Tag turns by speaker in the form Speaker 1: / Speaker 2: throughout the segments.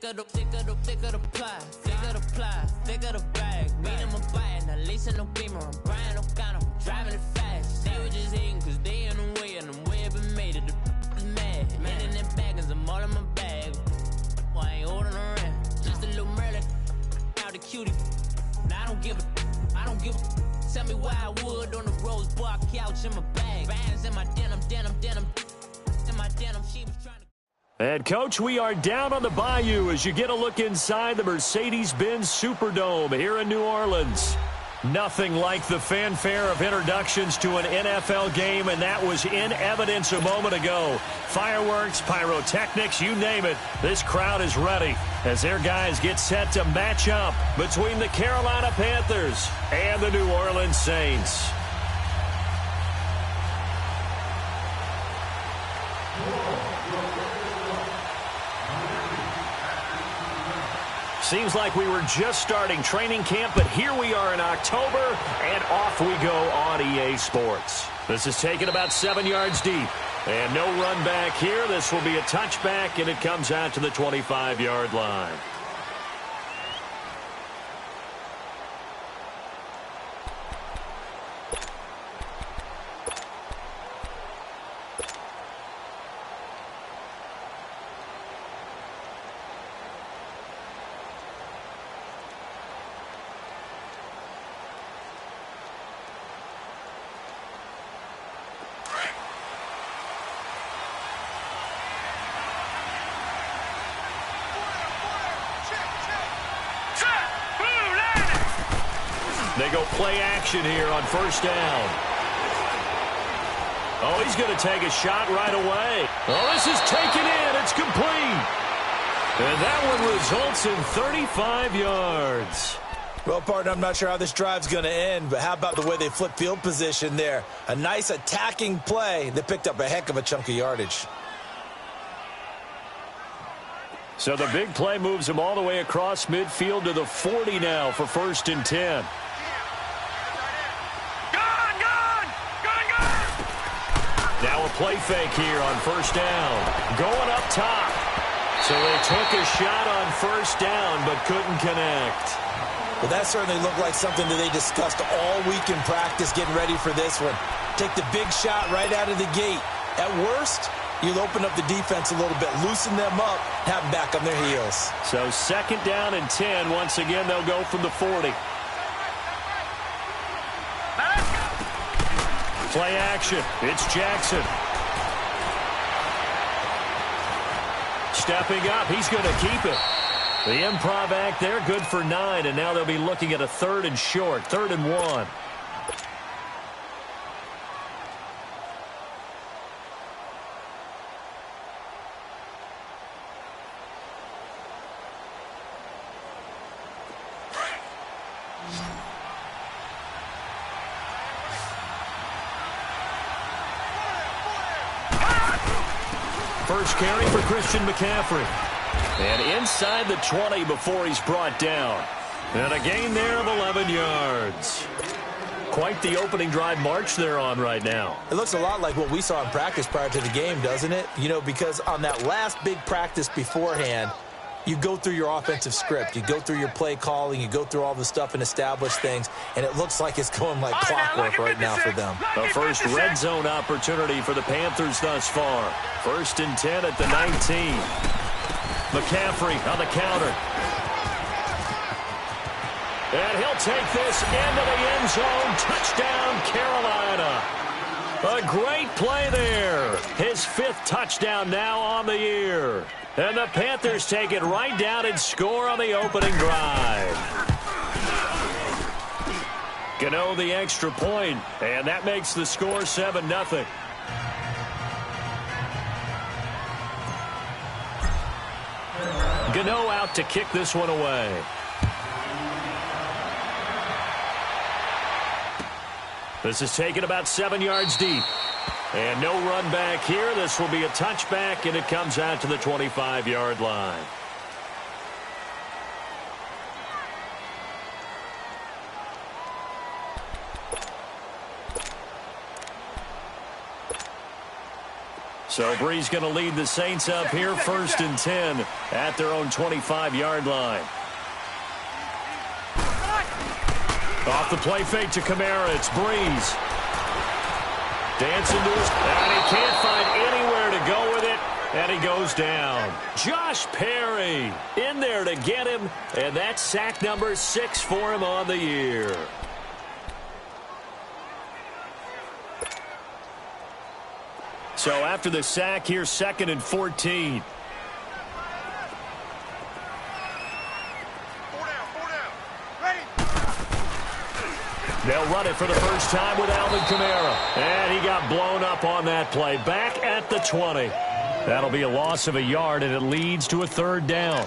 Speaker 1: thicker the pie, thicker the ply, thicker the bag. Meet him a bite, now leasing no beamer, I'm Brian, no got him, driving it fast. They were just hating cause they in the way, and the way I've been made it, the is mad. Man in them baggins, I'm all in my bag. Well, I ain't holding around, just a little Merlin, out the cutie. Now I don't give a. Tell me why I would on the rose bar couch in my bag. Bands in my denim. In my denim, she was trying to.
Speaker 2: And, Coach, we are down on the bayou as you get a look inside the Mercedes-Benz Superdome here in New Orleans. Nothing like the fanfare of introductions to an NFL game, and that was in evidence a moment ago. Fireworks, pyrotechnics, you name it. This crowd is ready as their guys get set to match up between the Carolina Panthers and the New Orleans Saints. Seems like we were just starting training camp, but here we are in October, and off we go on EA Sports. This is taken about 7 yards deep, and no run back here. This will be a touchback, and it comes out to the 25-yard line. They go play action here on first down. Oh, he's going to take a shot right away. Oh, this is taken in. It's complete. And that one results in 35 yards.
Speaker 3: Well, partner, I'm not sure how this drive's going to end, but how about the way they flip field position there? A nice attacking play. They picked up a heck of a chunk of yardage.
Speaker 2: So the big play moves him all the way across midfield to the 40 now for 1st and 10. Now a play fake here on first down. Going up top. So they took a shot on first down but couldn't connect.
Speaker 3: Well, that certainly looked like something that they discussed all week in practice getting ready for this one. Take the big shot right out of the gate. At worst, you'll open up the defense a little bit, loosen them up, have them back on their heels.
Speaker 2: So 2nd down and 10. Once again, they'll go from the 40. Play action. It's Jackson. Stepping up. He's going to keep it. The improv act there, good for 9, and now they'll be looking at a 3rd and short, 3rd and 1. First carry for Christian McCaffrey. And inside the 20 before he's brought down. And a gain there of 11 yards. Quite the opening drive march they're on right now.
Speaker 3: It looks a lot like what we saw in practice prior to the game, doesn't it? You know, because on that last big practice beforehand, you go through your offensive script. You go through your play calling. You go through all the stuff and establish things. And it looks like it's going like clockwork right now for them.
Speaker 2: The first red zone opportunity for the Panthers thus far. 1st and 10 at the 19. McCaffrey on the counter. And he'll take this into the end zone. Touchdown, Carolina. A great play there. His 5th touchdown now on the year. And the Panthers take it right down and score on the opening drive. Gano the extra point, and that makes the score 7-0. Gano out to kick this one away. This is taken about 7 yards deep. And no run back here. This will be a touchback, and it comes out to the 25-yard line. So Bree's going to lead the Saints up here 1st and 10 at their own 25-yard line. Off the play fake to Kamara. It's Breeze. Dancing to his... And he can't find anywhere to go with it. And he goes down. Josh Perry in there to get him. And that's sack number 6 for him on the year. So after the sack, here's 2nd and 14. They'll run it for the first time with Alvin Kamara. And he got blown up on that play. Back at the 20. That'll be a loss of a yard, and it leads to a 3rd down.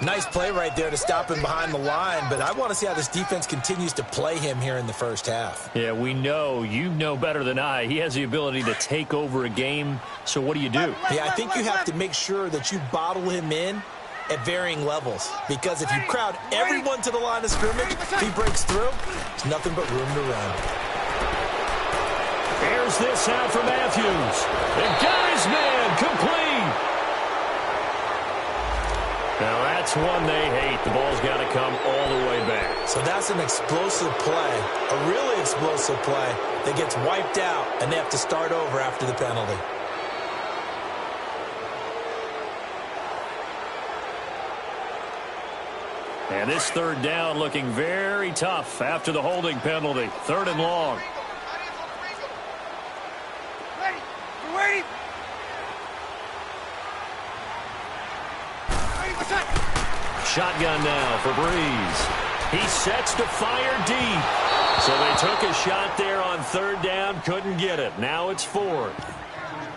Speaker 3: Nice play right there to stop him behind the line, but I want to see how this defense continues to play him here in the first half.
Speaker 2: Yeah, we know. You know better than I. He has the ability to take over a game, so what do you do?
Speaker 3: Yeah, I think you have to make sure that you bottle him in at varying levels, because if you crowd everyone to the line of scrimmage, if he breaks through, there's nothing but room to run.
Speaker 2: Here's this out for Matthews. And got his man complete. Now that's one they hate. The ball's got to come all the way back.
Speaker 3: So that's an explosive play, a really explosive play that gets wiped out, and they have to start over after the penalty.
Speaker 2: And this 3rd down looking very tough after the holding penalty. 3rd and long. Shotgun now for Breeze. He sets to fire deep. So they took a shot there on 3rd down, couldn't get it. Now it's 4th.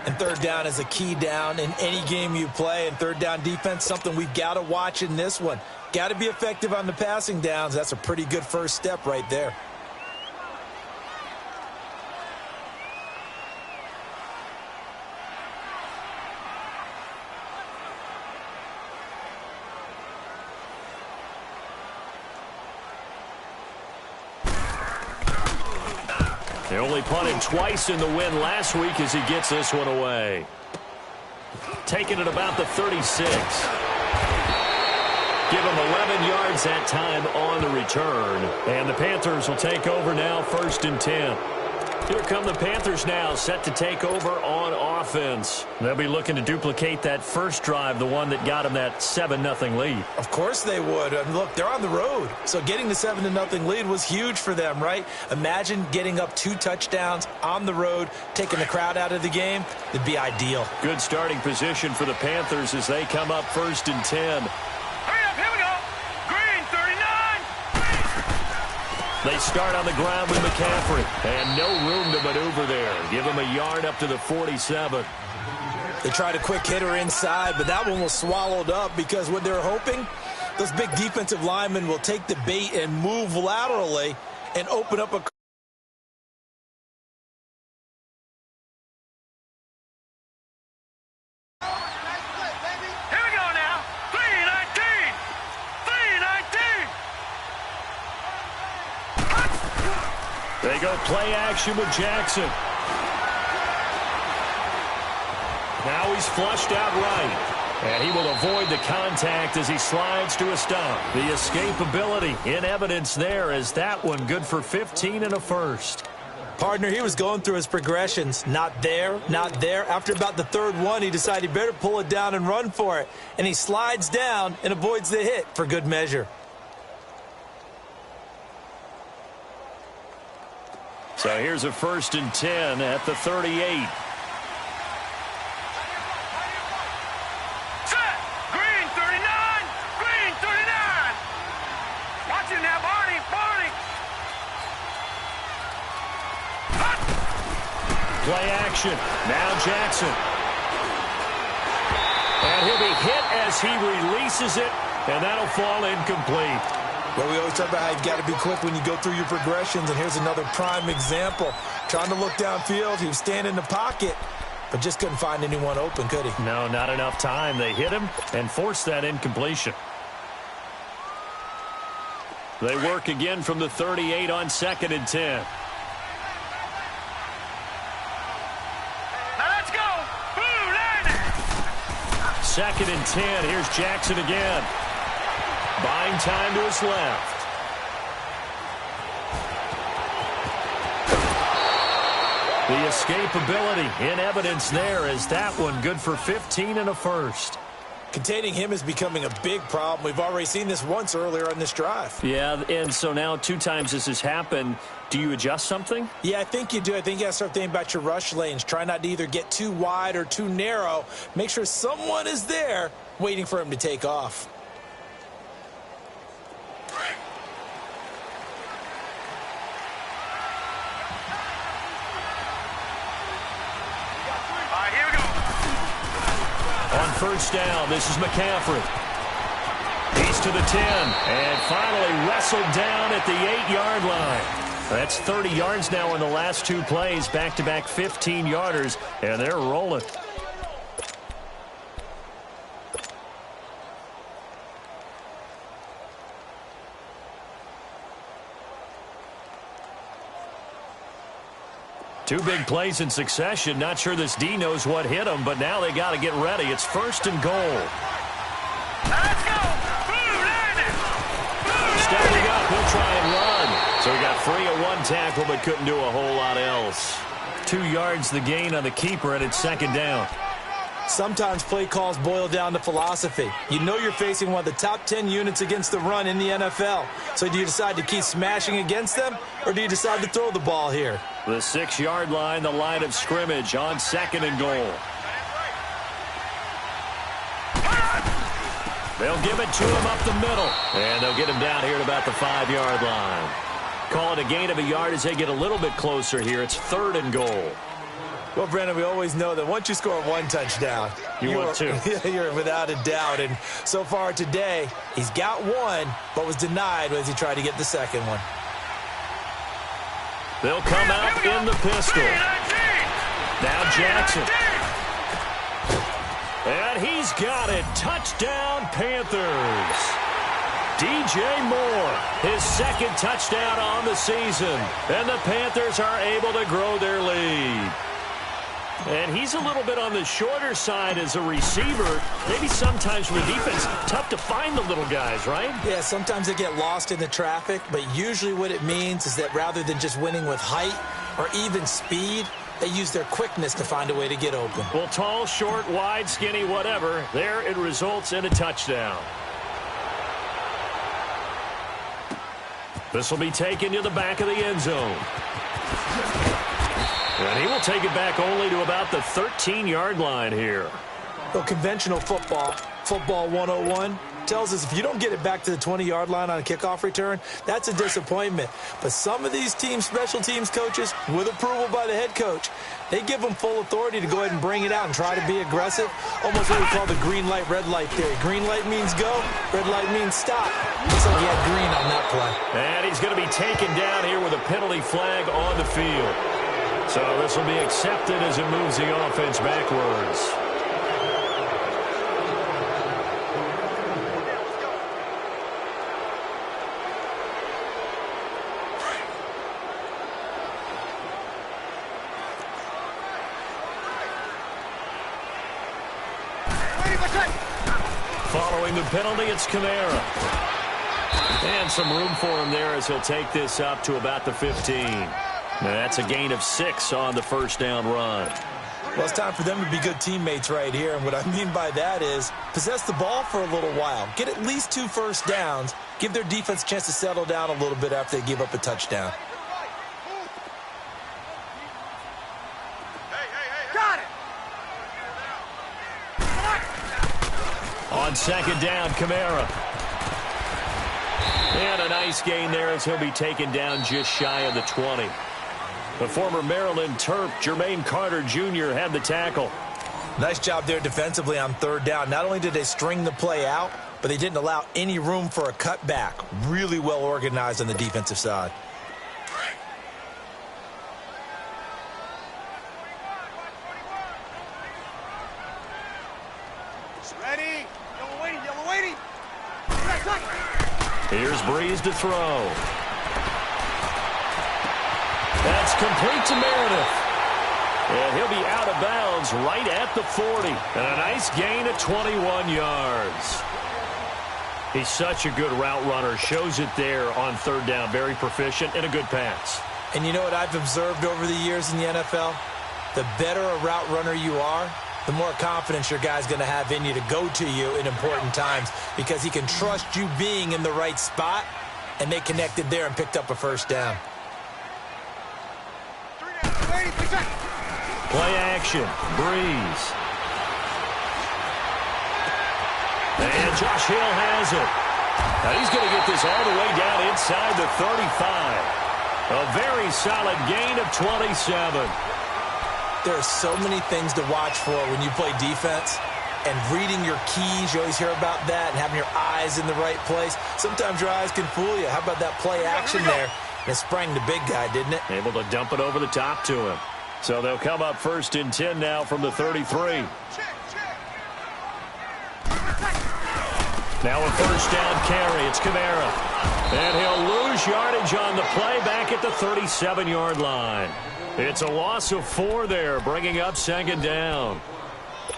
Speaker 3: And 3rd down is a key down in any game you play. And 3rd down defense, something we've got to watch in this one. Got to be effective on the passing downs. That's a pretty good first step right there.
Speaker 2: They only punted twice in the win last week as he gets this one away. Taking it about the 36. Give him 11 yards that time on the return. And the Panthers will take over now 1st and 10. Here come the Panthers now, set to take over on offense. They'll be looking to duplicate that first drive, the one that got them that 7-0 lead.
Speaker 3: Of course they would. Look, they're on the road. So getting the 7-0 lead was huge for them, right? Imagine getting up 2 touchdowns on the road, taking the crowd out of the game. It'd be ideal.
Speaker 2: Good starting position for the Panthers as they come up 1st and 10. They start on the ground with McCaffrey. And no room to maneuver there. Give him a yard up to the 47.
Speaker 3: They tried a quick hitter inside, but that one was swallowed up because what they're hoping, those big defensive linemen will take the bait and move laterally and open up a...
Speaker 2: They go play action with Jackson. Now he's flushed out right. And he will avoid the contact as he slides to a stop. The escapability in evidence there as that one good for 15 and a first.
Speaker 3: Partner, he was going through his progressions. Not there, not there. After about the 3rd one, he decided he better pull it down and run for it. And he slides down and avoids the hit for good measure.
Speaker 2: So here's a 1st and 10 at the 38.
Speaker 4: Set! Green 39! Green 39! Watch it now, Barney! Barney!
Speaker 2: Play action. Now Jackson. And he'll be hit as he releases it, and that'll fall incomplete.
Speaker 3: Well, we always talk about how you've got to be quick when you go through your progressions, and here's another prime example. Trying to look downfield, he was standing in the pocket, but just couldn't find anyone open, could he?
Speaker 2: No, not enough time. They hit him and forced that incompletion. They work again from the 38 on 2nd and 10.
Speaker 4: Now let's go! Boo,
Speaker 2: 2nd and 10. Here's Jackson again. Buying time to his left. The escapability in evidence there as that one good for 15 and a first.
Speaker 3: Containing him is becoming a big problem. We've already seen this once earlier on this drive.
Speaker 2: Yeah, and so now 2 times this has happened. Do you adjust something?
Speaker 3: Yeah, I think you do. I think you got to start thinking about your rush lanes. Try not to either get too wide or too narrow. Make sure someone is there waiting for him to take off.
Speaker 2: On first down, this is McCaffrey. He's to the 10, and finally wrestled down at the 8-yard line. That's 30 yards now in the last 2 plays, back-to-back 15-yarders, and they're rolling. Two big plays in succession. Not sure this D knows what hit him, but now they got to get ready. It's 1st and goal.
Speaker 4: Let's go! Boom, landed! Boom,
Speaker 2: Stepping up, he'll try and run. So he got free of 1 tackle, but couldn't do a whole lot else. 2 yards the gain on the keeper, and it's 2nd down.
Speaker 3: Sometimes play calls boil down to philosophy. You know you're facing one of the top 10 units against the run in the NFL. So do you decide to keep smashing against them, or do you decide to throw the ball here?
Speaker 2: The 6-yard line, the line of scrimmage on 2nd and goal. They'll give it to him up the middle, and they'll get him down here at about the 5-yard line. Call it a gain of a yard as they get a little bit closer here. It's 3rd and goal.
Speaker 3: Well, Brandon, we always know that once you score 1 touchdown,
Speaker 2: want 2.
Speaker 3: You're without a doubt. And so far today, he's got 1, but was denied as he tried to get the 2nd one.
Speaker 2: They'll come out in the pistol. Now Jackson. And he's got it. Touchdown, Panthers. DJ Moore, his 2nd touchdown on the season. And the Panthers are able to grow their lead. And he's a little bit on the shorter side as a receiver. Maybe sometimes for the defense, tough to find the little guys, right?
Speaker 3: Yeah, sometimes they get lost in the traffic, but usually what it means is that rather than just winning with height or even speed, they use their quickness to find a way to get open.
Speaker 2: Well, tall, short, wide, skinny, whatever, there it results in a touchdown. This will be taken to the back of the end zone. And he will take it back only to about the 13-yard line here.
Speaker 3: Well, conventional football 101, tells us if you don't get it back to the 20-yard line on a kickoff return, that's a disappointment. But some of these special teams coaches, with approval by the head coach, they give them full authority to go ahead and bring it out and try to be aggressive. Almost what we call the green light, red light theory. Green light means go, red light means stop. Looks like he had green on that play.
Speaker 2: And he's going to be taken down here with a penalty flag on the field. So this will be accepted as it moves the offense backwards. Following the penalty, it's Kamara. And some room for him there as he'll take this up to about the 15. Now that's a gain of 6 on the first down run.
Speaker 3: Well, it's time for them to be good teammates right here. And what I mean by that is possess the ball for a little while. Get at least 2 first downs. Give their defense a chance to settle down a little bit after they give up a touchdown.
Speaker 4: Got it!
Speaker 2: On second down, Kamara. And a nice gain there as he'll be taken down just shy of the 20. The former Maryland Terp, Jermaine Carter Jr. had the tackle.
Speaker 3: Nice job there defensively on third down. Not only did they string the play out, but they didn't allow any room for a cutback. Really well organized on the defensive side.
Speaker 4: Ready? Yellow waiting.
Speaker 2: Here's Breeze to throw. That's complete to Meredith. And he'll be out of bounds right at the 40. And a nice gain of 21 yards. He's such a good route runner. Shows it there on third down. Very proficient and a good pass.
Speaker 3: And you know what I've observed over the years in the NFL? The better a route runner you are, the more confidence your guy's going to have in you to go to you in important times because he can trust you being in the right spot, and they connected there and picked up a first down.
Speaker 2: Play action. Breeze. And Josh Hill has it. Now he's going to get this all the way down inside the 35. A very solid gain of 27.
Speaker 3: There are so many things to watch for when you play defense, and reading your keys, you always hear about that, and having your eyes in the right place. Sometimes your eyes can fool you. How about that play action there? And it sprang the big guy, didn't it?
Speaker 2: Able to dump it over the top to him. So they'll come up 1st and 10 now from the 33. Now a first down carry. It's Kamara. And he'll lose yardage on the play back at the 37-yard line. It's a loss of 4 there, bringing up 2nd down.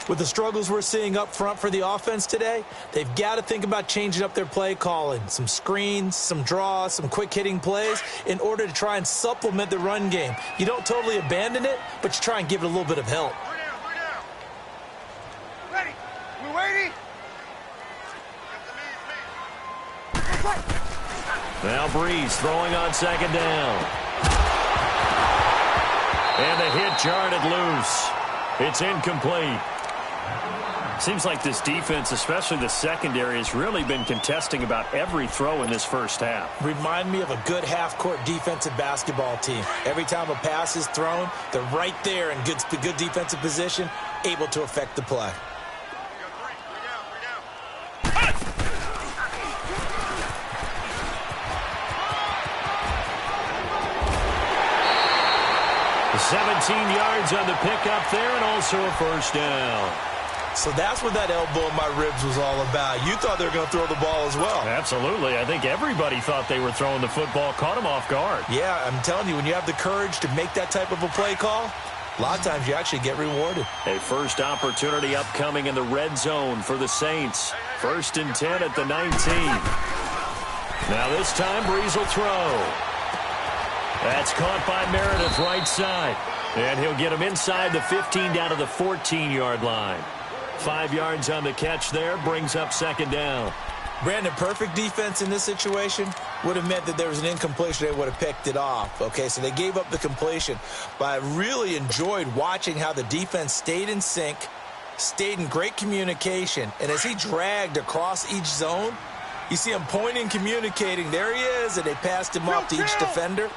Speaker 3: With the struggles we're seeing up front for the offense today, they've got to think about changing up their play calling. Some screens, some draws, some quick-hitting plays in order to try and supplement the run game. You don't totally abandon it, but you try and give it a little bit of help.
Speaker 4: Ready. We waiting?
Speaker 2: Now Breeze throwing on 2nd down. And the hit jarred loose. It's incomplete. Seems like this defense, especially the secondary, has really been contesting about every throw in this first half.
Speaker 3: Remind me of a good half-court defensive basketball team. Every time a pass is thrown, they're right there in good defensive position, able to affect the play.
Speaker 2: The 17 yards on the pickup there, and also a first down.
Speaker 3: So that's what that elbow in my ribs was all about. You thought they were going to throw the ball as well.
Speaker 2: Absolutely. I think everybody thought they were throwing the football, caught him off guard.
Speaker 3: Yeah, I'm telling you, when you have the courage to make that type of a play call, a lot of times you actually get rewarded.
Speaker 2: A first opportunity upcoming in the red zone for the Saints. 1st and 10 at the 19. Now this time, Breeze will throw. That's caught by Meredith right side. And he'll get him inside the 15 down to the 14-yard line. 5 yards on the catch there, brings up 2nd down.
Speaker 3: Brandon, perfect defense in this situation would have meant that there was an incompletion. They would have picked it off. Okay, so they gave up the completion. But I really enjoyed watching how the defense stayed in sync, stayed in great communication. And as he dragged across each zone, you see him pointing, communicating. There he is, and they passed him off to each defender.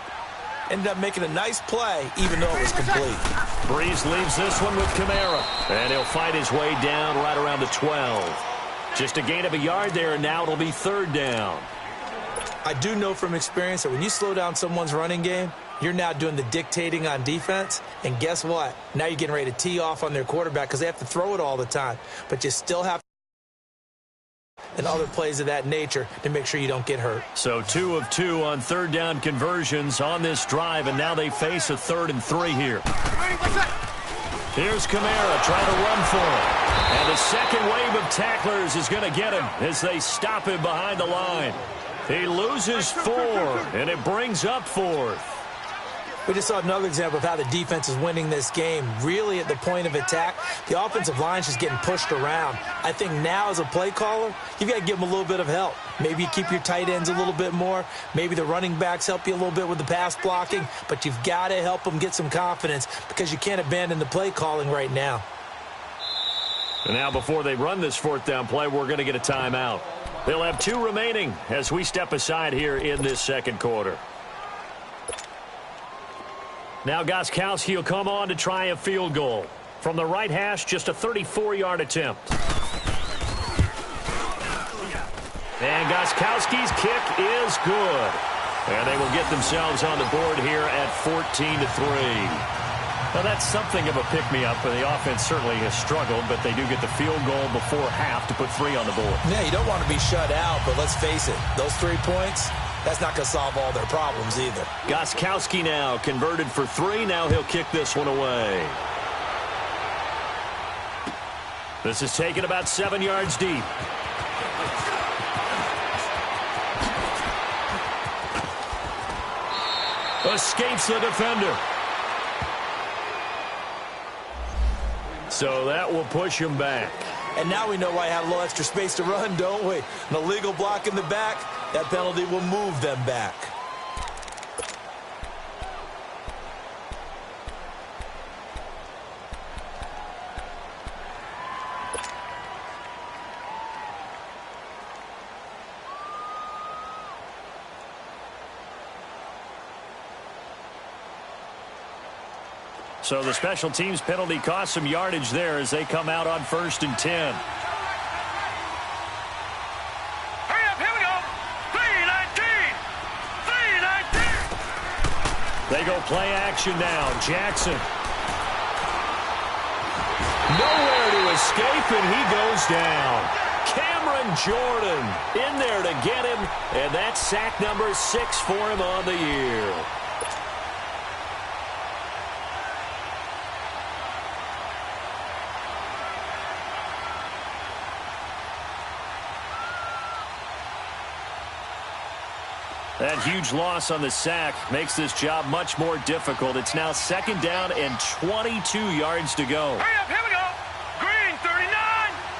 Speaker 3: Ended up making a nice play, even though it was complete.
Speaker 2: Breeze leaves this one with Kamara. And he'll fight his way down right around the 12. Just a gain of a yard there, and now it'll be 3rd down.
Speaker 3: I do know from experience that when you slow down someone's running game, you're now doing the dictating on defense. And guess what? Now you're getting ready to tee off on their quarterback because they have to throw it all the time. But you still have and other plays of that nature to make sure you don't get hurt.
Speaker 2: So 2 of 2 on 3rd down conversions on this drive, and now they face a 3rd and 3 here. Here's Kamara trying to run for it. And the second wave of tacklers is going to get him as they stop him behind the line. He loses 4, and it brings up 4th.
Speaker 3: We just saw another example of how the defense is winning this game. Really at the point of attack, the offensive line's just getting pushed around. I think now as a play caller, you've got to give them a little bit of help. Maybe you keep your tight ends a little bit more. Maybe the running backs help you a little bit with the pass blocking. But you've got to help them get some confidence because you can't abandon the play calling right now.
Speaker 2: And now before they run this 4th down play, we're going to get a timeout. They'll have 2 remaining as we step aside here in this 2nd quarter. Now Gostkowski will come on to try a field goal. From the right hash, just a 34-yard attempt. And Gostkowski's kick is good. And they will get themselves on the board here at 14-3. Now that's something of a pick-me-up, and the offense certainly has struggled, but they do get the field goal before half to put 3 on the board.
Speaker 3: Yeah, you don't want to be shut out, but let's face it, those 3 points, that's not going to solve all their problems either.
Speaker 2: Gostkowski now converted for 3. Now he'll kick this one away. This is taken about 7 yards deep. Escapes the defender. So that will push him back.
Speaker 3: And now we know why I had a little extra space to run, don't we? An illegal block in the back, that penalty will move them back.
Speaker 2: So the special teams penalty cost some yardage there as they come out on 1st and 10.
Speaker 4: Hurry up, here we go. 3-19. 3-19.
Speaker 2: They go play action now. Jackson. Nowhere to escape, and he goes down. Cameron Jordan in there to get him, and that's sack number 6 for him on the year. That huge loss on the sack makes this job much more difficult. It's now 2nd down and 22 yards to go.
Speaker 4: Hurry up, here we go. Green 39.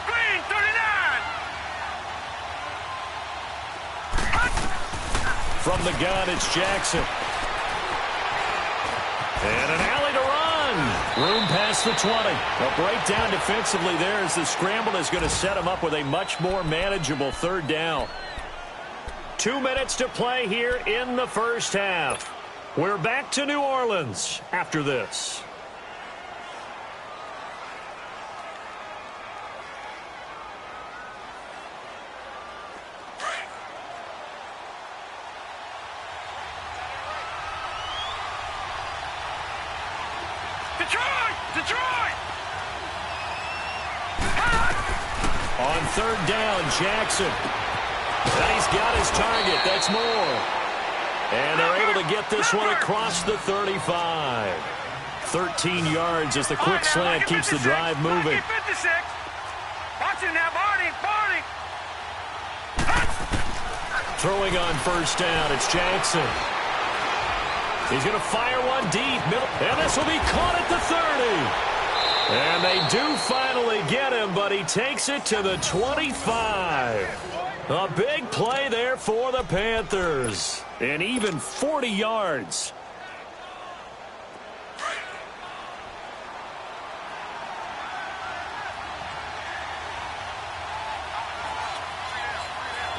Speaker 4: Green 39.
Speaker 2: From the gun, it's Jackson. And an alley to run. Room past the 20. A breakdown defensively there as the scramble is going to set him up with a much more manageable 3rd down. 2 minutes to play here in the first half. We're back to New Orleans after this.
Speaker 4: Detroit! Detroit!
Speaker 2: On 3rd down, Jackson. And he's got his target. That's more. And they're able to get this one across the 35. 13 yards as the quick slant keeps the drive moving.
Speaker 4: 56. Watch him now, Barney. Barney.
Speaker 2: Throwing on 1st down, it's Jackson. He's going to fire one deep. Middle, and this will be caught at the 30. And they do finally get him, but he takes it to the 25. A big play there for the Panthers. And even 40 yards.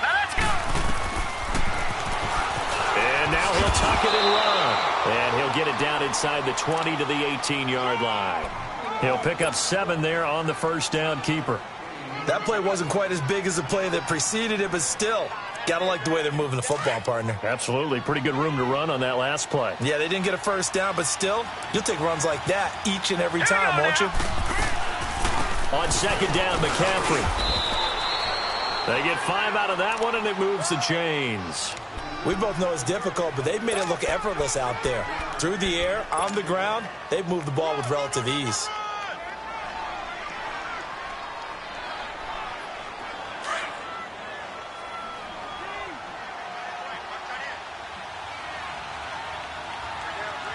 Speaker 4: Now let's go.
Speaker 2: And now he'll tuck it and run. And he'll get it down inside the 20 to the 18-yard line. He'll pick up 7 there on the 1st down keeper.
Speaker 3: That play wasn't quite as big as the play that preceded it, but still, gotta like the way they're moving the football, partner.
Speaker 2: Absolutely. Pretty good room to run on that last play.
Speaker 3: Yeah, they didn't get a 1st down, but still, you'll take runs like that each and every time, won't you?
Speaker 2: On 2nd down, McCaffrey. They get 5 out of that one, and it moves the chains.
Speaker 3: We both know it's difficult, but they've made it look effortless out there. Through the air, on the ground, they've moved the ball with relative ease.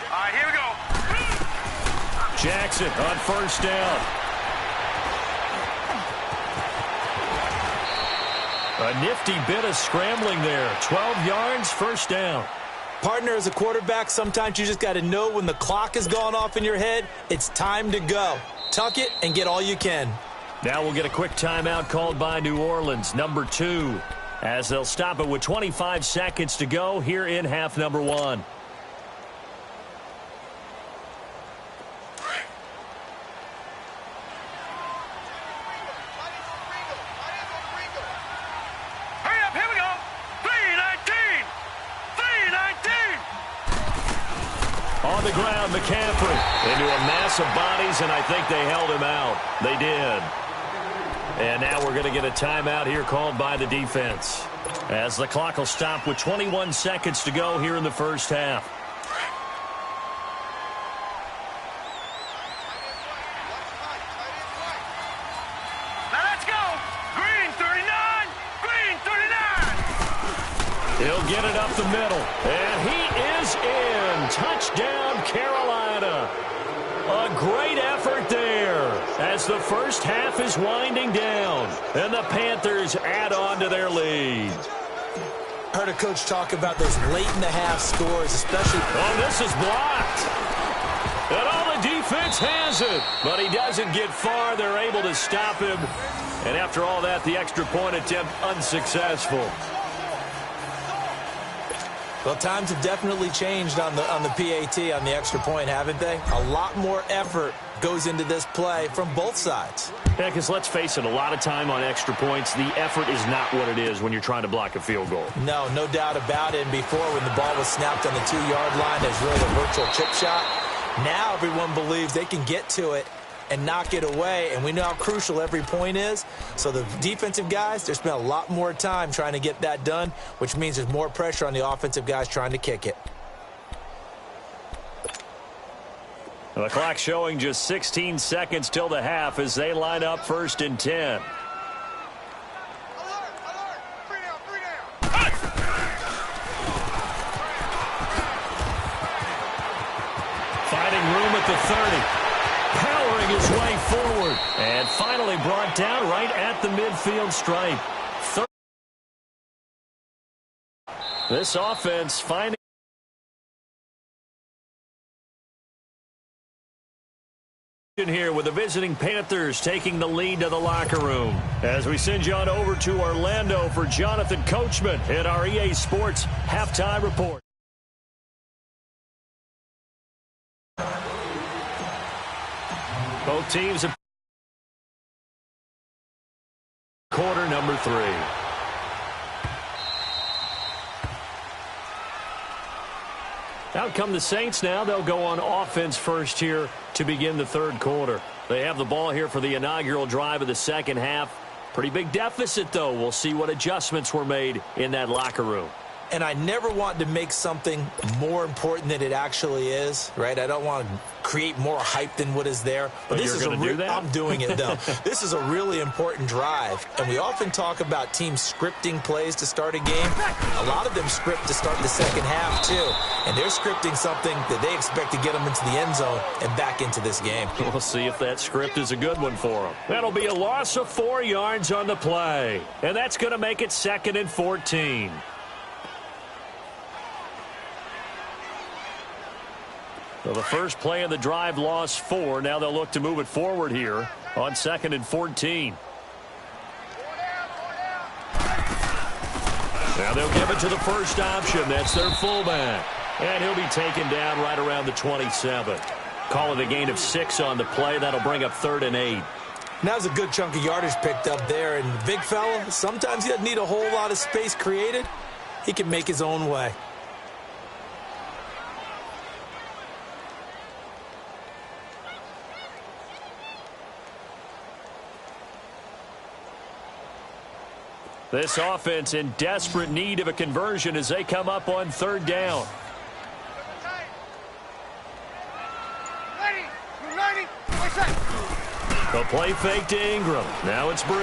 Speaker 4: All right, here we go.
Speaker 2: Jackson on 1st down. A nifty bit of scrambling there. 12 yards, 1st down.
Speaker 3: Partner, as a quarterback, sometimes you just got to know when the clock has gone off in your head, it's time to go. Tuck it and get all you can.
Speaker 2: Now we'll get a quick timeout called by New Orleans, number 2, as they'll stop it with 25 seconds to go here in half number 1. On the ground, McCaffrey into a mass of bodies, and I think they held him out. They did. And now we're going to get a timeout here called by the defense, as the clock will stop with 21 seconds to go here in the first half. He'll get it up the middle. And he is in. Touchdown, Carolina. A great effort there as the first half is winding down. And the Panthers add on to their lead.
Speaker 3: Heard a coach talk about those late-in-the-half scores, especially...
Speaker 2: Oh, this is blocked. And all the defense has it. But he doesn't get far. They're able to stop him. And after all that, the extra point attempt unsuccessful.
Speaker 3: Well, times have definitely changed on the PAT, on the extra point, haven't they? A lot more effort goes into this play from both sides.
Speaker 2: Yeah, because let's face it, a lot of time on extra points, the effort is not what it is when you're trying to block a field goal.
Speaker 3: No doubt about it. And before, when the ball was snapped on the 2-yard line, there's really a virtual chip shot. Now everyone believes they can get to it and knock it away, and we know how crucial every point is. So the defensive guys, they spent a lot more time trying to get that done, which means there's more pressure on the offensive guys trying to kick it.
Speaker 2: The clock showing just 16 seconds till the half as they line up 1st and 10. Finding room at the 30. Powering his way forward. And finally brought down right at the midfield stripe. This offense finding here with the visiting Panthers taking the lead to the locker room. As we send you on over to Orlando for Jonathan Coachman in our EA Sports Halftime Report. Both teams have quarter number 3. Out come the Saints now. They'll go on offense first here to begin the third quarter. They have the ball here for the inaugural drive of the second half. Pretty big deficit, though. We'll see what adjustments were made in that locker room.
Speaker 3: And I never want to make something more important than it actually is, right? I don't want to create more hype than what is there.
Speaker 2: But this is going to do that?
Speaker 3: I'm doing it, though. This is a really important drive. And we often talk about teams scripting plays to start a game. A lot of them script to start the second half, too. And they're scripting something that they expect to get them into the end zone and back into this game.
Speaker 2: We'll see if that script is a good one for them. That'll be a loss of 4 yards on the play. And that's going to make it 2nd and 14. So the first play of the drive lost 4. Now they'll look to move it forward here on 2nd and 14. Now they'll give it to the first option. That's their fullback. And he'll be taken down right around the 27. Call it a gain of 6 on the play. That'll bring up 3rd and 8.
Speaker 3: Now's a good chunk of yardage picked up there. And the big fella, sometimes he doesn't need a whole lot of space created. He can make his own way.
Speaker 2: This offense in desperate need of a conversion as they come up on 3rd down. The play fake to Ingram. Now it's Breeze.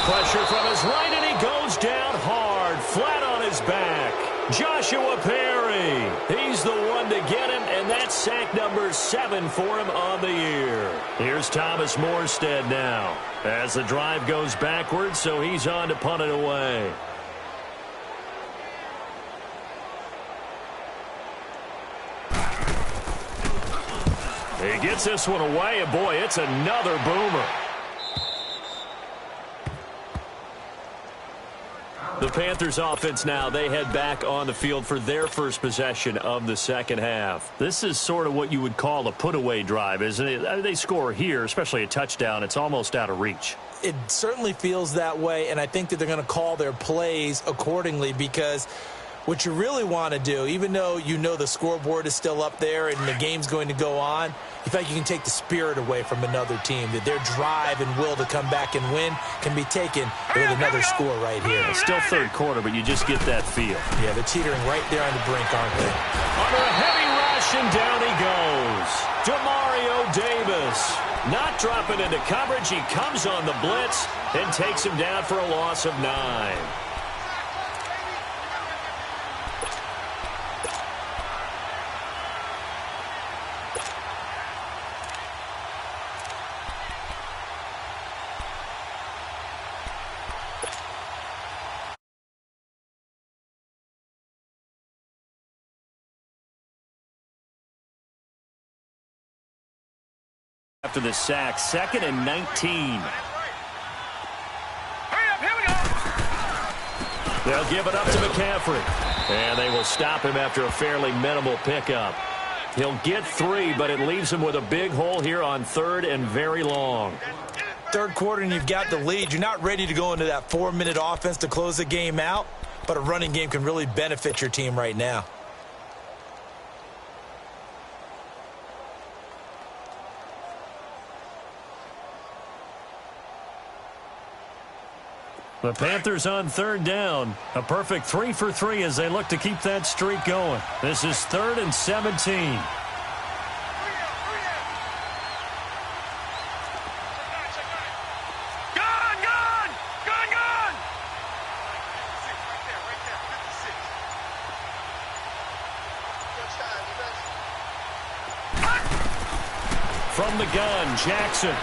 Speaker 2: Pressure from his right, and he goes down hard, flat on his back. Joshua Perry. He's the one to get him, and that's sack number 7 for him on the year. Here's Thomas Morstead now as the drive goes backwards, so he's on to punt it away. He gets this one away, and boy, it's another boomer. The Panthers offense now, they head back on the field for their first possession of the second half. This is sort of what you would call a put-away drive, isn't it? They score here, especially a touchdown. It's almost out of reach.
Speaker 3: It certainly feels that way, and I think that they're going to call their plays accordingly because what you really want to do, even though you know the scoreboard is still up there and the game's going to go on, you think you can take the spirit away from another team, that their drive and will to come back and win can be taken with another score right here.
Speaker 2: It's still third quarter, but you just get that feel.
Speaker 3: Yeah, they're teetering right there on the brink, aren't they?
Speaker 2: Under a heavy rush, and down he goes. Demario Davis. Not dropping into coverage. He comes on the blitz and takes him down for a loss of 9. After the sack, 2nd and 19. They'll give it up to McCaffrey. And they will stop him after a fairly minimal pickup. He'll get 3, but it leaves him with a big hole here on 3rd and very long.
Speaker 3: Third quarter and you've got the lead. You're not ready to go into that 4-minute offense to close the game out, but a running game can really benefit your team right now.
Speaker 2: The Panthers on 3rd down. A perfect 3 for 3 as they look to keep that streak going. This is 3rd and 17. From the gun, Jackson.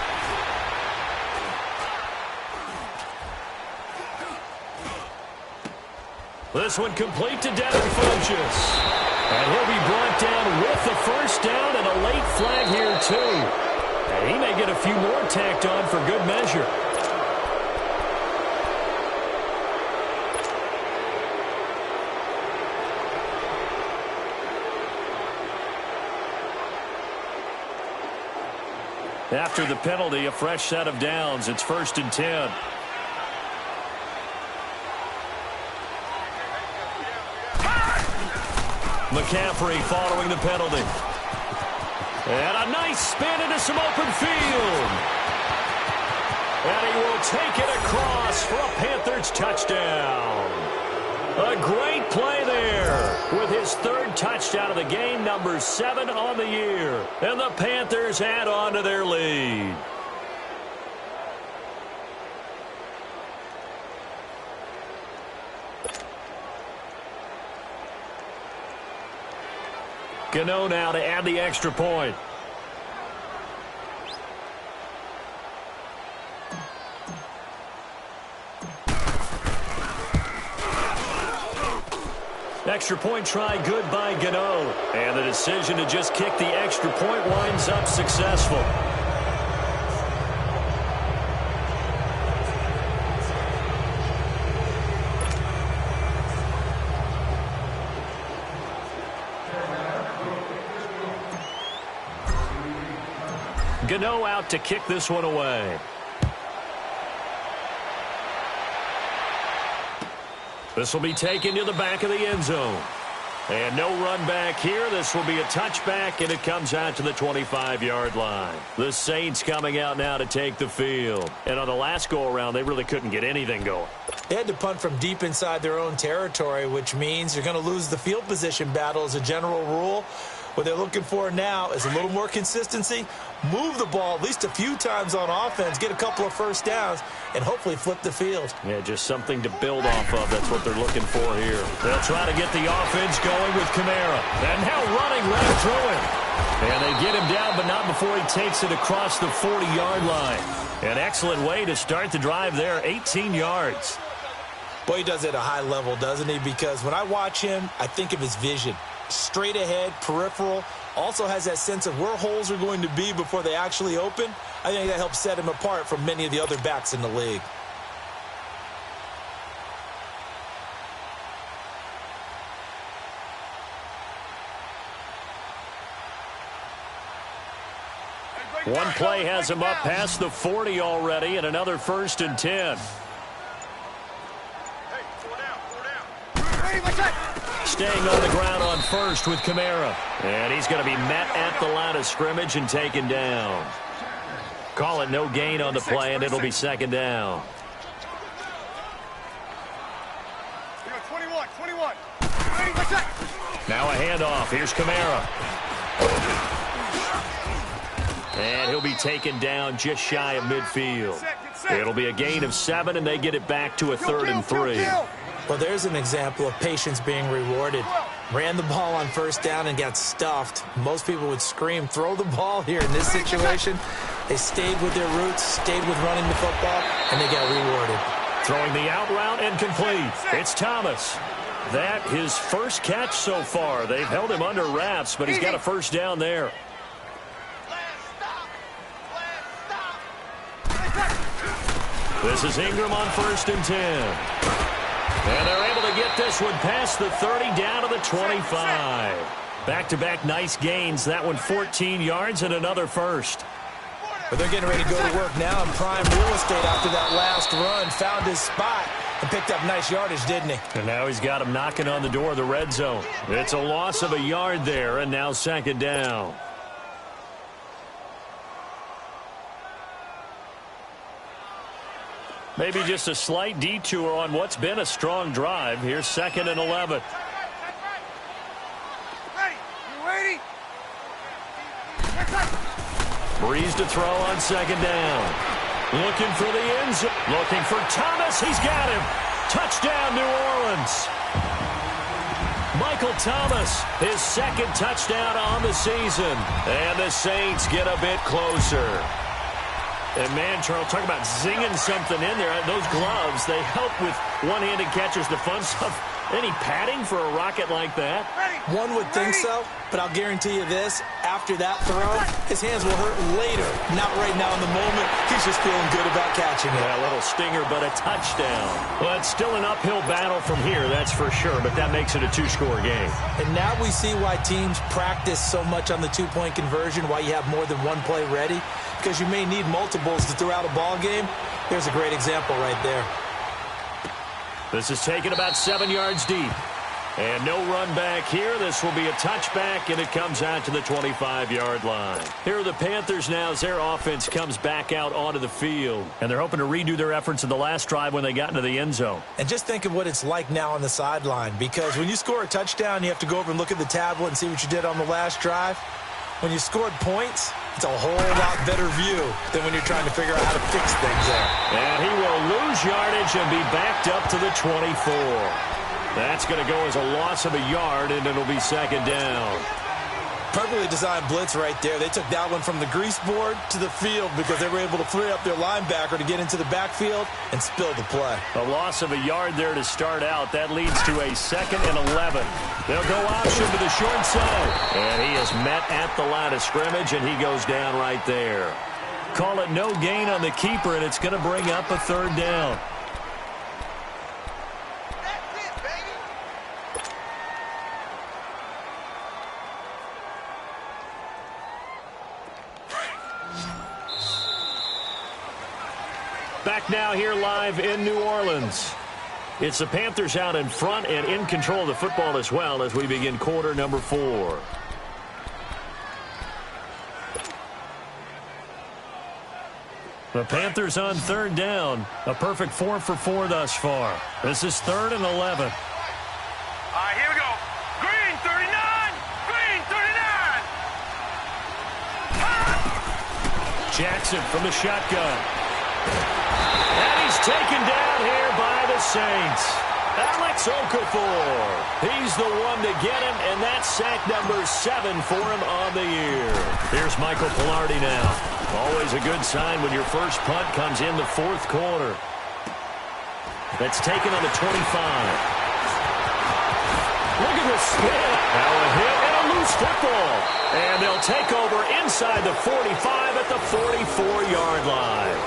Speaker 2: This one complete to DADDYFATSAC. And he'll be brought down with the first down and a late flag here, too. And he may get a few more tacked on for good measure. After the penalty, a fresh set of downs. It's 1st and 10. McCaffrey following the penalty. And a nice spin into some open field. And he will take it across for a Panthers touchdown. A great play there with his 3rd touchdown of the game, number 7 on the year. And the Panthers add on to their lead. Gano now to add the extra point. Extra point try good by Gano. And the decision to just kick the extra point winds up successful. Gano out to kick this one away. This will be taken to the back of the end zone. And no run back here. This will be a touchback, and it comes out to the 25-yard line. The Saints coming out now to take the field. And on the last go-around, they really couldn't get anything going.
Speaker 3: They had to punt from deep inside their own territory, which means you're going to lose the field position battle as a general rule. What they're looking for now is a little more consistency, move the ball at least a few times on offense, get a couple of first downs, and hopefully flip the field.
Speaker 2: Yeah, just something to build off of. That's what they're looking for here. They'll try to get the offense going with Kamara. And now running right through him. And they get him down, but not before he takes it across the 40-yard line. An excellent way to start the drive there, 18 yards.
Speaker 3: Boy, he does it at a high level, doesn't he? Because when I watch him, I think of his vision. Straight ahead, peripheral, also has that sense of where holes are going to be before they actually open. I think that helps set him apart from many of the other backs in the league.
Speaker 2: One play has him up past the 40 already, and another 1st and 10. Staying on the ground on 1st with Kamara. And he's going to be met at the line of scrimmage and taken down. Call it no gain on the play, and it'll be 2nd down.
Speaker 4: 21.
Speaker 2: Now a handoff. Here's Kamara. And he'll be taken down just shy of midfield. It'll be a gain of 7, and they get it back to a 3rd and 3.
Speaker 3: Well, there's an example of patience being rewarded. Ran the ball on 1st down and got stuffed. Most people would scream, throw the ball here. In this situation, they stayed with their roots, stayed with running the football, and they got rewarded.
Speaker 2: Throwing the out route and complete. It's Thomas. That his first catch so far. They've held him under wraps, but he's got a 1st down there. This is Ingram on 1st and 10. And they're able to get this one past the 30 down to the 25. Back-to-back nice gains. That one 14 yards and another 1st.
Speaker 3: But they're getting ready to go to work now in prime real estate after that last run. Found his spot and picked up nice yardage, didn't he?
Speaker 2: And now he's got him knocking on the door of the red zone. It's a loss of a yard there, and now 2nd down. Maybe just a slight detour on what's been a strong drive. Here's 2nd and 11. Breeze to throw on 2nd down. Looking for the end zone. Looking for Thomas. He's got him. Touchdown, New Orleans. Michael Thomas, his 2nd touchdown on the season. And the Saints get a bit closer. And, man, Charles, talk about zinging something in there. Those gloves, they help with one-handed catches, the fun stuff. Any padding for a rocket like that?
Speaker 3: One would think so, but I'll guarantee you this. After that throw, his hands will hurt later. Not right now in the moment. He's just feeling good about catching it.
Speaker 2: Yeah, a little stinger, but a touchdown. Well, it's still an uphill battle from here, that's for sure, but that makes it a 2-score game.
Speaker 3: And now we see why teams practice so much on the 2-point conversion, why you have more than one play ready, because you may need multiples to throw out a ball game. There's a great example right there.
Speaker 2: This is taken about 7 yards deep. And no run back here. This will be a touchback, and it comes out to the 25-yard line. Here are the Panthers now as their offense comes back out onto the field. And they're hoping to redo their efforts in the last drive when they got into the end zone.
Speaker 3: And just think of what it's like now on the sideline, because when you score a touchdown, you have to go over and look at the tablet and see what you did on the last drive. When you scored points, it's a whole lot better view than when you're trying to figure out how to fix things there.
Speaker 2: And he will lose yardage and be backed up to the 24. That's going to go as a loss of a yard, and it'll be 2nd down.
Speaker 3: Perfectly designed blitz right there. They took that one from the grease board to the field because they were able to free up their linebacker to get into the backfield and spill the play.
Speaker 2: A loss of a yard there to start out. That leads to a 2nd and 11. They'll go option to the short side. And he is met at the line of scrimmage, and he goes down right there. Call it no gain on the keeper, and it's going to bring up a 3rd down. Back now here live in New Orleans. It's the Panthers out in front and in control of the football as well as we begin quarter number 4. The Panthers on 3rd down. A perfect 4 for 4 thus far. This is 3rd and 11.
Speaker 4: All right, here we go. Green 39. Green 39.
Speaker 2: Jackson from the shotgun. And he's taken down here by the Saints. Alex Okafor. He's the one to get him, and that's sack number 7 for him on the year. Here's Michael Pilardi now. Always a good sign when your first punt comes in the 4th quarter. That's taken on the 25. Look at the spin. Now a hit and a loose football. And they'll take over inside the 45 at the 44-yard line.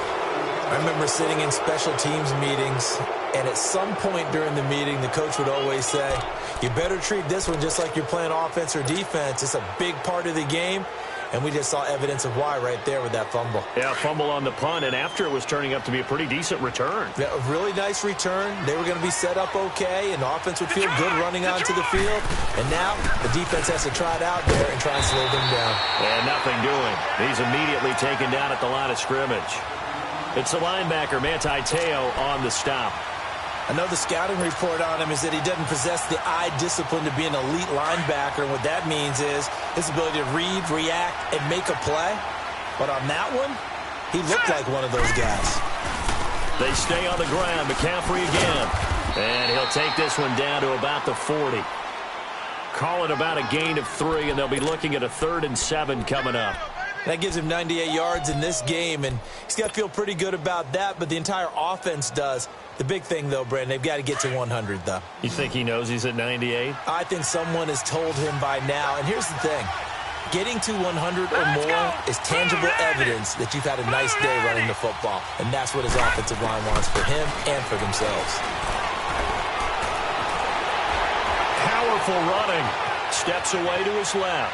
Speaker 3: I remember sitting in special teams meetings, and at some point during the meeting, the coach would always say, you better treat this one just like you're playing offense or defense. It's a big part of the game, and we just saw evidence of why right there with that fumble.
Speaker 2: Yeah, fumble on the punt, and after it was turning up to be a pretty decent return.
Speaker 3: Yeah, a really nice return. They were going to be set up okay, and the offense would feel good running onto the field. And now the defense has to try it out there and try and slow them down.
Speaker 2: And nothing doing. He's immediately taken down at the line of scrimmage. It's the linebacker, Manti Te'o, on the stop.
Speaker 3: I know the scouting report on him is that he doesn't possess the eye discipline to be an elite linebacker. And what that means is his ability to read, react, and make a play. But on that one, he looked like one of those guys.
Speaker 2: They stay on the ground. McCaffrey again. And he'll take this one down to about the 40. Call it about a gain of 3, and they'll be looking at a 3rd and 7 coming up.
Speaker 3: That gives him 98 yards in this game, and he's got to feel pretty good about that, but the entire offense does. The big thing, though, Brandon, they've got to get to 100, though.
Speaker 2: You think he knows he's at 98?
Speaker 3: I think someone has told him by now, and here's the thing. Getting to 100 or more is tangible evidence that you've had a nice day running the football, and that's what his offensive line wants for him and for themselves.
Speaker 2: Powerful running. Steps away to his left.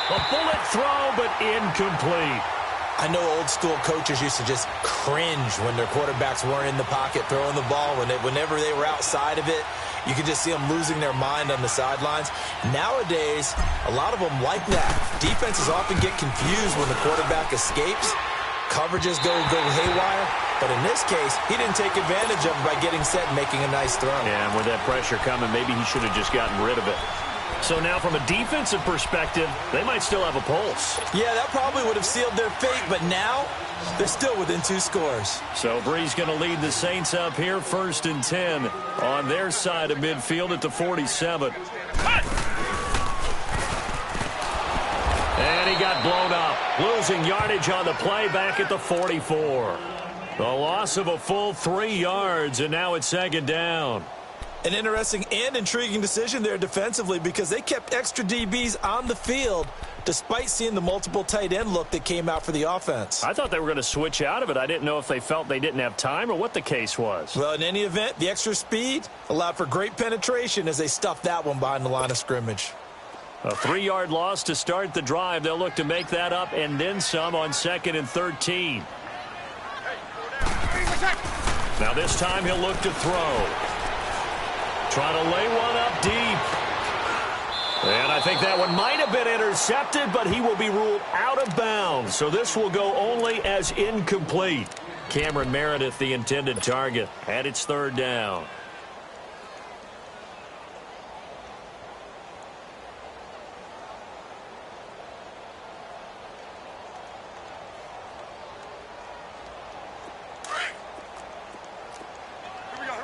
Speaker 2: A bullet throw, but incomplete.
Speaker 3: I know old school coaches used to just cringe when their quarterbacks weren't in the pocket throwing the ball. Whenever they were outside of it, you could just see them losing their mind on the sidelines. Nowadays, a lot of them like that. Defenses often get confused when the quarterback escapes. Coverages go haywire. But in this case, he didn't take advantage of it by getting set and making a nice throw.
Speaker 2: Yeah, and with that pressure coming, maybe he should have just gotten rid of it. So now from a defensive perspective, they might still have a pulse.
Speaker 3: Yeah, that probably would have sealed their fate, but now they're still within 2 scores.
Speaker 2: So Bree's going to lead the Saints up here, 1st and 10 on their side of midfield at the 47. And he got blown up, losing yardage on the play back at the 44. The loss of a full 3 yards, and now it's 2nd down.
Speaker 3: An interesting and intriguing decision there defensively because they kept extra DBs on the field despite seeing the multiple tight end look that came out for the offense.
Speaker 2: I thought they were going to switch out of it. I didn't know if they felt they didn't have time or what the case was.
Speaker 3: Well, in any event, the extra speed allowed for great penetration as they stuffed that one behind the line of scrimmage.
Speaker 2: A 3-yard loss to start the drive. They'll look to make that up and then some on 2nd and 13. Now this time he'll look to throw. Trying to lay one up deep. And I think that one might have been intercepted, but he will be ruled out of bounds. So this will go only as incomplete. Cameron Meredith, the intended target, and it's 3rd down.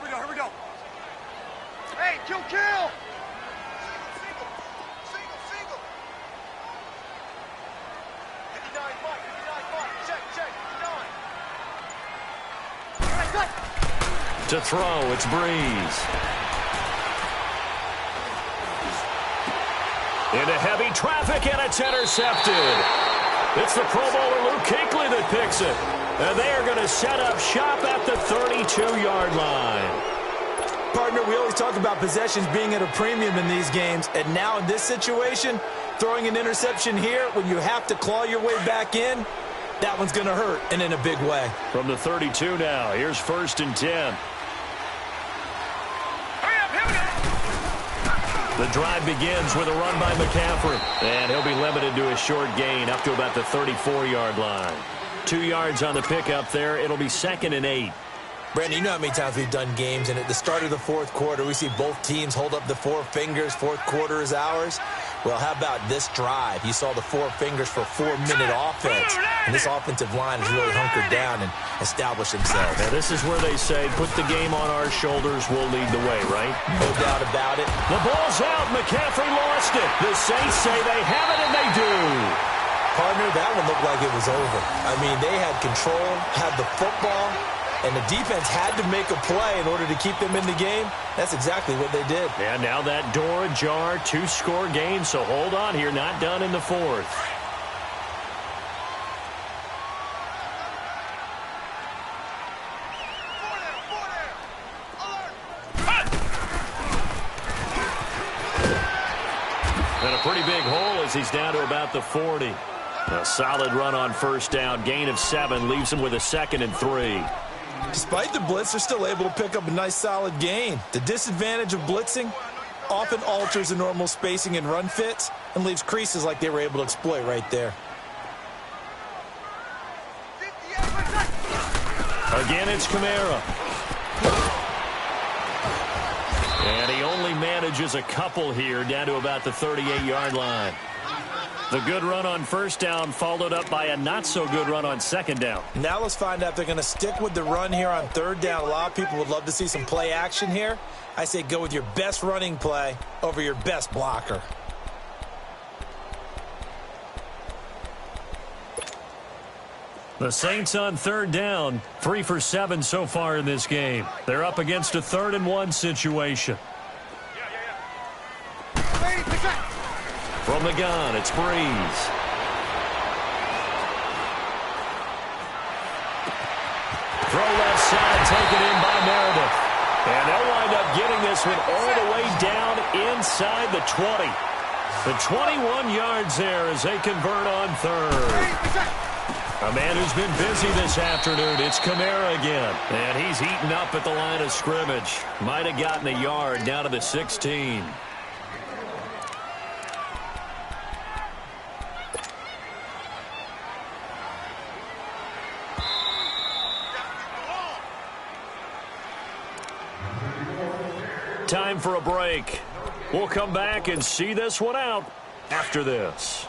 Speaker 4: Here we go. Hey, kill! Single. 59 Mike, check, 59.
Speaker 2: To throw, it's Breeze. Into heavy traffic, and it's intercepted. It's the Pro Bowler Luke Kuechly that picks it. And they are going to set up shop at the 32-yard line.
Speaker 3: Partner, we always talk about possessions being at a premium in these games, and now in this situation, throwing an interception here when you have to claw your way back in, that one's going to hurt, and in a big way.
Speaker 2: From the 32 now, here's 1st and 10. The drive begins with a run by McCaffrey, and he'll be limited to a short gain up to about the 34-yard line. 2 yards on the pickup there. It'll be 2nd and 8.
Speaker 3: Brandon, you know how many times we've done games, and at the start of the 4th quarter, we see both teams hold up the 4 fingers. 4th quarter is ours. Well, how about this drive? You saw the 4 fingers for 4-minute offense, and this offensive line has really hunkered down and established themselves.
Speaker 2: Now, this is where they say, put the game on our shoulders, we'll lead the way, right?
Speaker 3: No doubt about it.
Speaker 2: The ball's out. McCaffrey lost it. The Saints say they have it, and they do.
Speaker 3: Partner, that one looked like it was over. I mean, they had control, had the football, and the defense had to make a play in order to keep them in the game. That's exactly what they did.
Speaker 2: And now that door ajar, 2-score game, so hold on here, not done in the 4th. And a pretty big hole as he's down to about the 40. A solid run on 1st down, gain of 7, leaves him with a 2nd and 3.
Speaker 3: Despite the blitz, they're still able to pick up a nice solid gain. The disadvantage of blitzing often alters the normal spacing and run fits and leaves creases like they were able to exploit right there.
Speaker 2: Again, it's Kamara. And he only manages a couple here down to about the 38-yard line. The good run on first down followed up by a not-so-good run on second down.
Speaker 3: Now let's find out if they're going to stick with the run here on third down. A lot of people would love to see some play action here. I say go with your best running play over your best blocker.
Speaker 2: The Saints on third down, 3 for 7 so far in this game. They're up against a 3rd and 1 situation. From the gun, it's Breeze. Throw left side, taken in by Meredith. And they'll wind up getting this one all the way down inside the 20. The 21 yards there as they convert on third. A man who's been busy this afternoon, it's Kamara again. And he's eaten up at the line of scrimmage. Might have gotten a yard down to the 16. Time for a break. We'll come back and see this one out after this.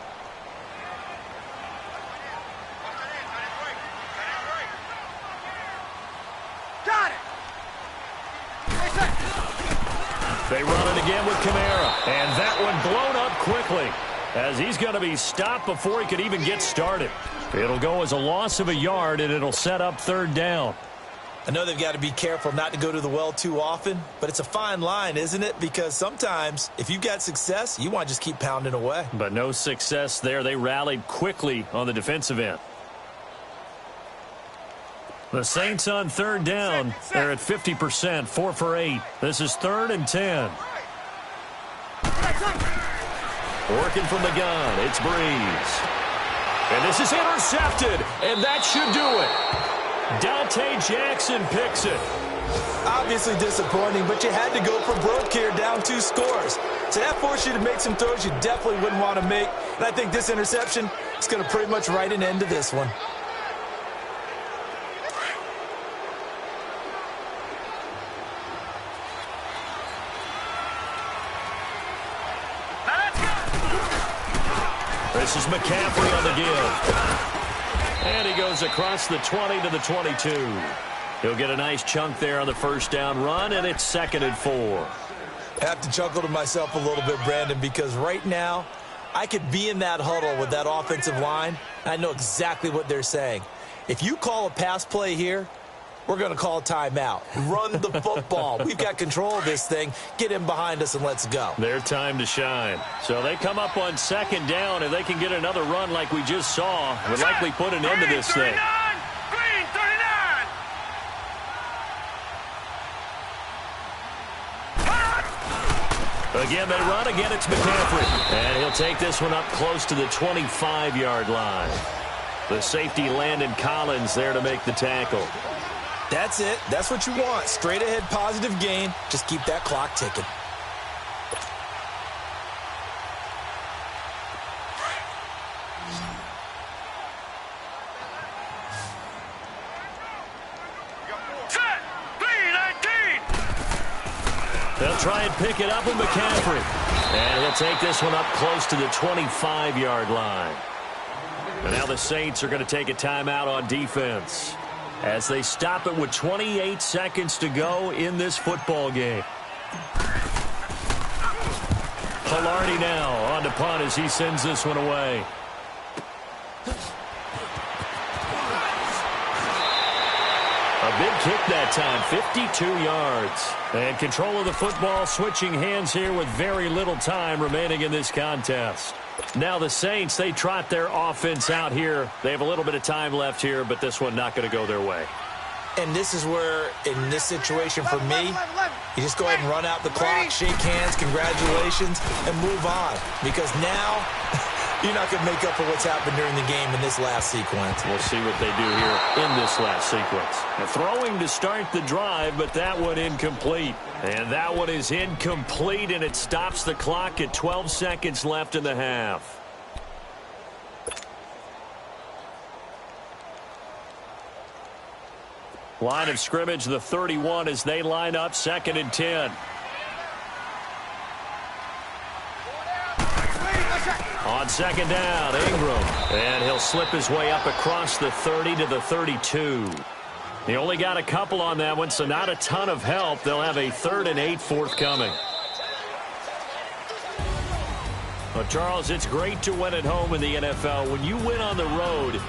Speaker 4: Got it.
Speaker 2: They run it again with Kamara. And that one blown up quickly as he's going to be stopped before he could even get started. It'll go as a loss of a yard, and it'll set up third down.
Speaker 3: I know they've got to be careful not to go to the well too often, but it's a fine line, isn't it? Because sometimes if you've got success, you want to just keep pounding away.
Speaker 2: But no success there. They rallied quickly on the defensive end. The Saints on third down. They're at 50%, 4 for 8. This is 3rd and 10. Working from the gun, it's Breeze. And this is intercepted, and that should do it. Dante Jackson picks it.
Speaker 3: Obviously disappointing, but you had to go for broke here, down 2 scores. So that forced you to make some throws you definitely wouldn't want to make. And I think this interception is going to pretty much write an end to this one.
Speaker 2: This is McCaffrey on the give. And he goes across the 20 to the 22. He'll get a nice chunk there on the first down run, and it's 2nd and 4.
Speaker 3: I have to chuckle to myself a little bit, Brandon, because right now I could be in that huddle with that offensive line, and I know exactly what they're saying. If you call a pass play here, we're going to call a timeout. Run the football. We've got control of this thing. Get him behind us and let's go.
Speaker 2: Their time to shine. So they come up on 2nd down, and they can get another run like we just saw. Would likely put an end to this thing.
Speaker 4: Green 39.
Speaker 2: Again, they run. Again, it's McCaffrey. And he'll take this one up close to the 25-yard line. The safety, Landon Collins, there to make the tackle.
Speaker 3: That's it. That's what you want. Straight ahead, positive gain. Just keep that clock ticking.
Speaker 4: Set. Green 19.
Speaker 2: They'll try and pick it up with McCaffrey. And he'll take this one up close to the 25-yard line. And now the Saints are going to take a timeout on defense as they stop it with 28 seconds to go in this football game. Hilardi now on to punt as he sends this one away. A big kick that time, 52 yards. And control of the football, switching hands here with very little time remaining in this contest. Now the Saints, they trot their offense out here. They have a little bit of time left here, but this one not going to go their way.
Speaker 3: And this is where, in this situation for me, you just go ahead and run out the clock, shake hands, congratulations, and move on. Because now, you're not going to make up for what's happened during the game in this last sequence.
Speaker 2: We'll see what they do here in this last sequence. A throwing to start the drive, but that one incomplete. And that one is incomplete, and it stops the clock at 12 seconds left in the half. Line of scrimmage, the 31, as they line up 2nd and 10. On On second down, Ingram. And he'll slip his way up across the 30 to the 32. He only got a couple on that one, so not a ton of help. They'll have a 3rd and 8 forthcoming. Well, Charles, it's great to win at home in the NFL. When you win on the road,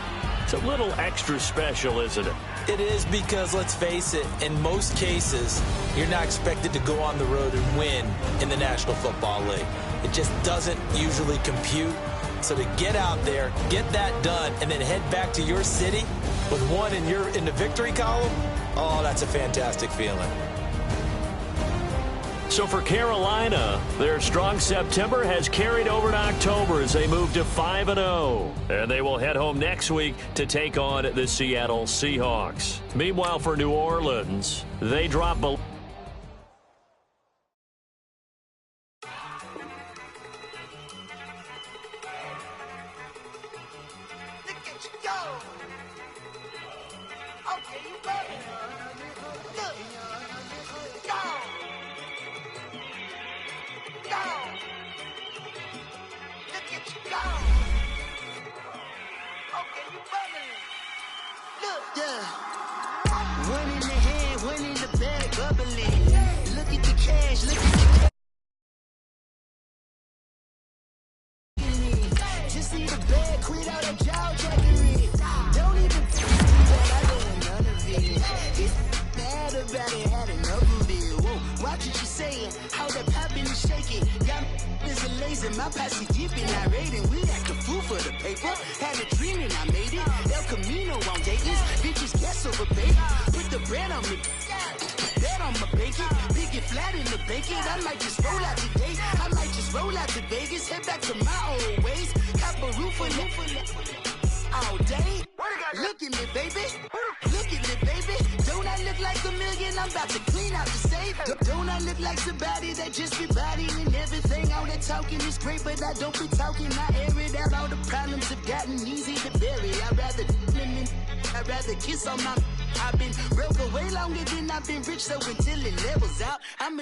Speaker 2: it's a little extra special, isn't it?
Speaker 3: It is, because, let's face it, in most cases, you're not expected to go on the road and win in the National Football League. It just doesn't usually compute. So to get out there, get that done, and then head back to your city with one in the victory column, oh, that's a fantastic feeling.
Speaker 2: So for Carolina, their strong September has carried over to October as they move to 5-0. And they will head home next week to take on the Seattle Seahawks. Meanwhile, for New Orleans, they drop below.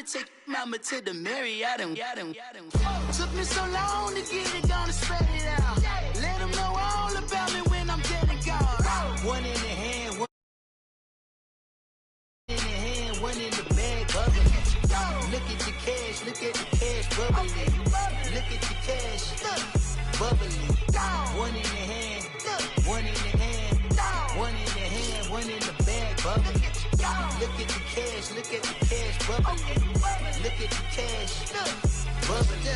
Speaker 5: Take mama to the Marriott and took me so long to get it, gonna spread it out. Let them know all about me when I'm dead and gone. One in the hand, one in the hand, one in the bag, bubbling. Look at the cash, look at the cash, bubbling. Look at the cash, bubbling. One in the hand, one in the hand, one in the hand, one in the bag, bubbling. Look at the cash, look at the cash, bubbling. Look at the cash, bubbling.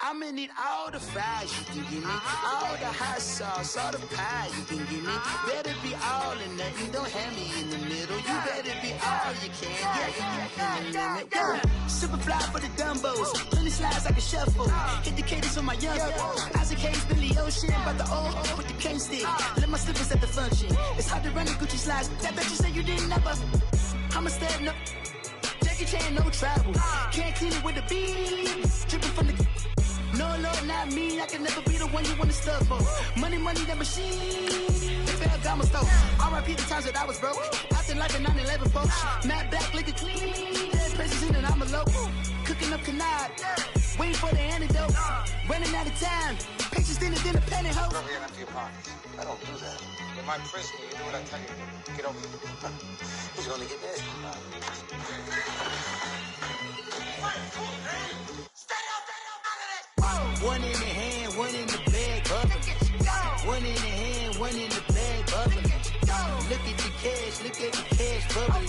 Speaker 5: I'ma need all the fries you can give me, all the hot sauce, all the pie you can give me. Better be all or nothing, don't have me in the middle. You better be all you can, yeah. Super fly for the Dumbos, plenty slides like a shuffle. Hit the cadence on my young Isaac Hayes, Billy Ocean, but the old with the cane stick. Let my slippers at the function. It's hard to run the Gucci slides. That bet you say you didn't never. I'ma stand up. Jackie Chan, no travel. Can't clean it with the beat. Dripping from the. No, Lord, not me. I can never be the one you want to stuff for. Money, that machine. They fell down my stove. R.I.P. the times that I was broke. Acting like a 9/11 folks. Matte black, liquor clean. Dead presents in and I'm a local. Cooking up canard. Waiting for the antidote. Running out of time. Patience thinner than a pantyhose.
Speaker 6: Go over here and empty your pockets. I don't do that. In my prison, you do what I tell you to. Get over here. He's gonna get this.
Speaker 5: One in the hand, one in the bag, bubbling. One in the hand, one in the bag, bubbling. Look at the cash, look at the cash, bubbling.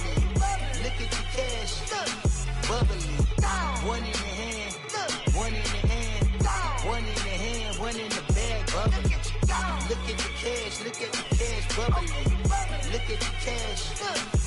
Speaker 5: Look at the cash, bubbling. One in the hand, one in the hand, one in the hand, one in the bag, bubbling. Look at the cash, look at the cash, bubbling. Look at the cash.